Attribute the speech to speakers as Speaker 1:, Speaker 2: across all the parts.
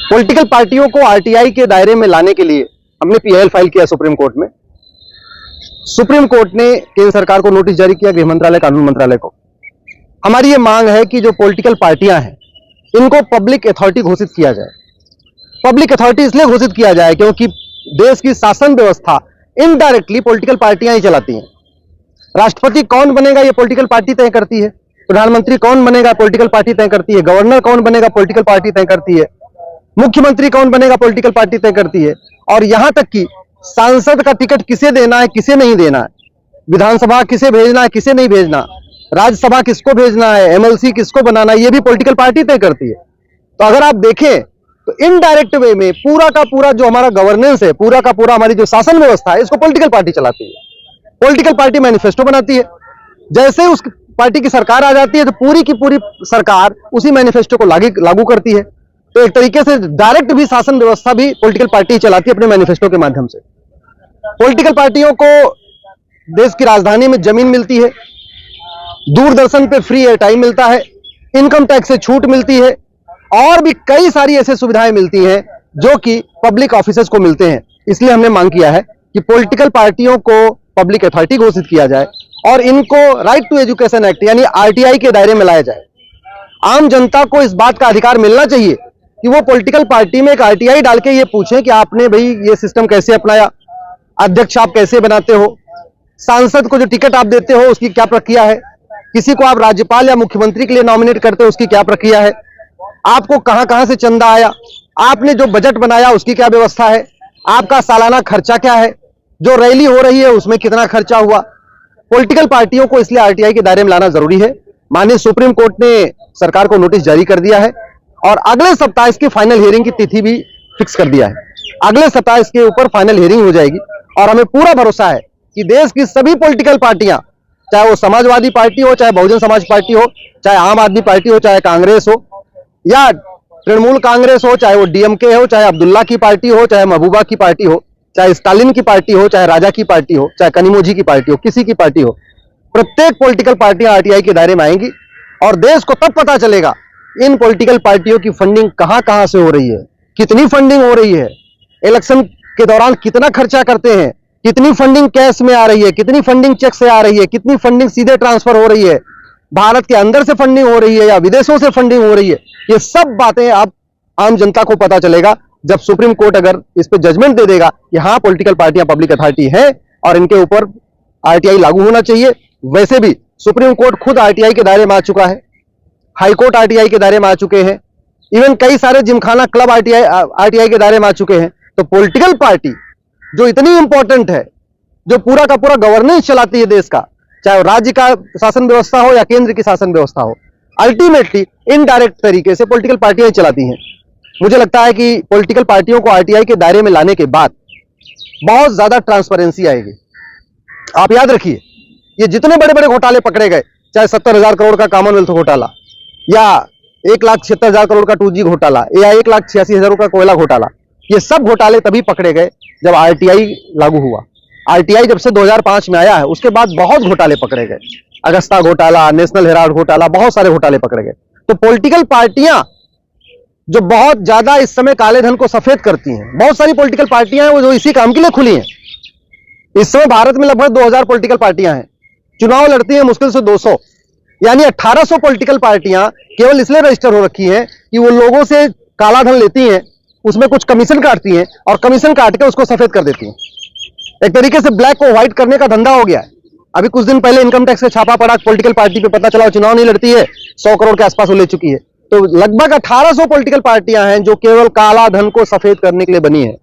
Speaker 1: Political पार्टियों को RTI के दायरे में लाने के लिए हमने पीआईएल फाइल किया सुप्रीम कोर्ट में। सुप्रीम कोर्ट ने केंद्र सरकार को नोटिस जारी किया, गृह मंत्रालय, कानून मंत्रालय को। हमारी ये मांग है कि जो पॉलिटिकल पार्टियां हैं इनको पब्लिक अथॉरिटी घोषित किया जाए। पब्लिक अथॉरिटी इसलिए घोषित किया जाए क्योंकि देश की शासन व्यवस्था इनडायरेक्टली पॉलिटिकल पार्टियां ही चलाती हैं। राष्ट्रपति कौन बनेगा ये पॉलिटिकल पार्टी तय करती है, प्रधानमंत्री कौन बनेगा पॉलिटिकल पार्टी तय करती है, गवर्नर कौन बनेगा पॉलिटिकल पार्टी तय करती है, मुख्यमंत्री कौन बनेगा पॉलिटिकल पार्टी तय करती है, और यहां तक कि सांसद का टिकट किसे देना है, किसे नहीं देना है, विधानसभा किसे भेजना है, किसे नहीं भेजना, राज्यसभा किसको भेजना है, एमएलसी किसको बनाना है, ये भी पॉलिटिकल पार्टी तय करती है। तो अगर आप देखें तो इनडायरेक्ट वे में पूरा का पूरा जो हमारा गवर्नेंस है, पूरा का पूरा हमारी जो शासन व्यवस्था है, इसको पॉलिटिकल पार्टी चलाती है। पॉलिटिकल पार्टी मैनिफेस्टो बनाती है, जैसे उस पार्टी की सरकार आ जाती है तो पूरी की पूरी सरकार उसी मैनिफेस्टो को लागू करती है। तो एक तरीके से डायरेक्ट भी शासन व्यवस्था भी पॉलिटिकल पार्टी चलाती है अपने मैनिफेस्टो के माध्यम से। पॉलिटिकल पार्टियों को देश की राजधानी में जमीन मिलती है, दूरदर्शन पे फ्री एयर टाइम मिलता है, इनकम टैक्स से छूट मिलती है, और भी कई सारी ऐसी सुविधाएं मिलती हैं जो कि पब्लिक ऑफिसर्स को मिलते हैं। इसलिए हमने मांग किया है कि पॉलिटिकल पार्टियों को पब्लिक अथॉरिटी घोषित किया जाए और इनको राइट टू एजुकेशन एक्ट यानी आरटीआई के दायरे में लाया जाए। आम जनता को इस बात का अधिकार मिलना चाहिए कि वो पॉलिटिकल पार्टी में एक आरटीआई डाल के ये पूछें कि आपने भाई ये सिस्टम कैसे अपनाया, अध्यक्ष आप कैसे बनाते हो, सांसद को जो टिकट आप देते हो उसकी क्या प्रक्रिया है, किसी को आप राज्यपाल या मुख्यमंत्री के लिए नॉमिनेट करते हो उसकी क्या प्रक्रिया है, आपको कहां कहां से चंदा आया, आपने जो बजट बनाया उसकी क्या व्यवस्था है, आपका सालाना खर्चा क्या है, जो रैली हो रही है उसमें कितना खर्चा हुआ। पॉलिटिकल पार्टियों को इसलिए आरटीआई के दायरे में लाना जरूरी है। माननीय सुप्रीम कोर्ट ने सरकार को नोटिस जारी कर दिया है और अगले सप्ताह इसकी फाइनल हियरिंग की तिथि भी फिक्स कर दिया है। अगले सप्ताह इसके ऊपर फाइनल हियरिंग हो जाएगी और हमें पूरा भरोसा है कि देश की सभी पॉलिटिकल पार्टियां, चाहे वो समाजवादी पार्टी हो, चाहे बहुजन समाज पार्टी हो, चाहे आम आदमी पार्टी हो, चाहे कांग्रेस हो या तृणमूल कांग्रेस हो, चाहे वो डीएमके हो, चाहे अब्दुल्ला की पार्टी हो, चाहे महबूबा की पार्टी हो, चाहे स्टालिन की पार्टी हो, चाहे राजा की पार्टी हो, चाहे कनिमोझी की पार्टी हो, किसी की पार्टी हो, प्रत्येक पॉलिटिकल पार्टियां आरटीआई के दायरे में आएंगी और देश को तब पता चलेगा इन पॉलिटिकल पार्टियों की फंडिंग कहां कहां से हो रही है, कितनी फंडिंग हो रही है, इलेक्शन के दौरान कितना खर्चा करते हैं, कितनी फंडिंग कैश में आ रही है, कितनी फंडिंग चेक से आ रही है, कितनी फंडिंग सीधे ट्रांसफर हो रही है, भारत के अंदर से फंडिंग हो रही है या विदेशों से फंडिंग हो रही है। ये सब बातें अब आम जनता को पता चलेगा जब सुप्रीम कोर्ट अगर इस पे जजमेंट दे देगा कि हाँ पॉलिटिकल पार्टियां पब्लिक अथॉरिटी है और इनके ऊपर आरटीआई लागू होना चाहिए। वैसे भी सुप्रीम कोर्ट खुद आरटीआई के दायरे में आ चुका है, हाईकोर्ट आरटीआई के दायरे में आ चुके हैं, इवन कई सारे जिमखाना क्लब आरटीआई के दायरे में आ चुके हैं। तो पॉलिटिकल पार्टी जो इतनी इंपॉर्टेंट है, जो पूरा का पूरा गवर्नेंस चलाती है देश का, चाहे राज्य का शासन व्यवस्था हो या केंद्र की शासन व्यवस्था हो, अल्टीमेटली इनडायरेक्ट तरीके से पॉलिटिकल पार्टियां चलाती हैं। मुझे लगता है कि पॉलिटिकल पार्टियों को आरटीआई के दायरे में लाने के बाद बहुत ज्यादा ट्रांसपेरेंसी आएगी। आप याद रखिए, ये जितने बड़े बड़े घोटाले पकड़े गए, चाहे 70,000 करोड़ का कॉमनवेल्थ घोटाला या 1,76,000 करोड़ का 2G घोटाला या 1,86,000 का कोयला घोटाला, ये सब घोटाले तभी पकड़े गए जब आरटीआई लागू हुआ। आरटीआई जब से 2005 में आया है उसके बाद बहुत घोटाले पकड़े गए, अगस्ता घोटाला, नेशनल हेराल्ड घोटाला, बहुत सारे घोटाले पकड़े गए। तो पॉलिटिकल पार्टियां जो बहुत ज्यादा इस समय काले धन को सफेद करती हैं, बहुत सारी पॉलिटिकल पार्टियां हैं वो जो इसी काम के लिए खुली हैं। इस समय भारत में लगभग 2000 पॉलिटिकल पार्टियां हैं, चुनाव लड़ती हैं मुश्किल से 200, यानी 1800 पॉलिटिकल पार्टियां केवल इसलिए रजिस्टर हो रखी हैं कि वो लोगों से काला धन लेती हैं, उसमें कुछ कमीशन काटती हैं और कमीशन काट के उसको सफेद कर देती हैं। एक तरीके से ब्लैक को व्हाइट करने का धंधा हो गया है। अभी कुछ दिन पहले इनकम टैक्स का छापा पड़ा, पॉलिटिकल पार्टी पे पता चला चुनाव नहीं लड़ती है, 100 करोड़ के आसपास वो ले चुकी है। तो लगभग 1800 पॉलिटिकल पार्टियां हैं जो केवल काला धन को सफेद करने के लिए बनी है।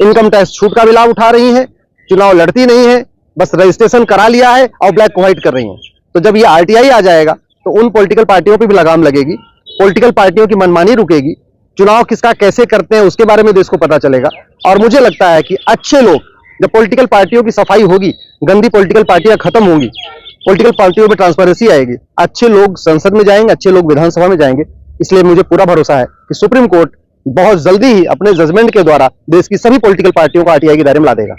Speaker 1: इनकम टैक्स छूट का भी लाभ उठा रही हैं, चुनाव लड़ती नहीं है, बस रजिस्ट्रेशन करा लिया है और ब्लैक को व्हाइट कर रही हैं। तो जब ये आरटीआई आ जाएगा तो उन पॉलिटिकल पार्टियों पर भी लगाम लगेगी, पॉलिटिकल पार्टियों की मनमानी रुकेगी, चुनाव किसका कैसे करते हैं उसके बारे में देश को पता चलेगा। और मुझे लगता है कि अच्छे लोग, जब पॉलिटिकल पार्टियों की सफाई होगी, गंदी पॉलिटिकल पार्टियां खत्म होंगी, पॉलिटिकल पार्टियों में ट्रांसपेरेंसी आएगी, अच्छे लोग संसद में जाएंगे, अच्छे लोग विधानसभा में जाएंगे। इसलिए मुझे पूरा भरोसा है कि सुप्रीम कोर्ट बहुत जल्दी ही अपने जजमेंट के द्वारा देश की सभी पॉलिटिकल पार्टियों को आरटीआई के दायरे में ला देगा।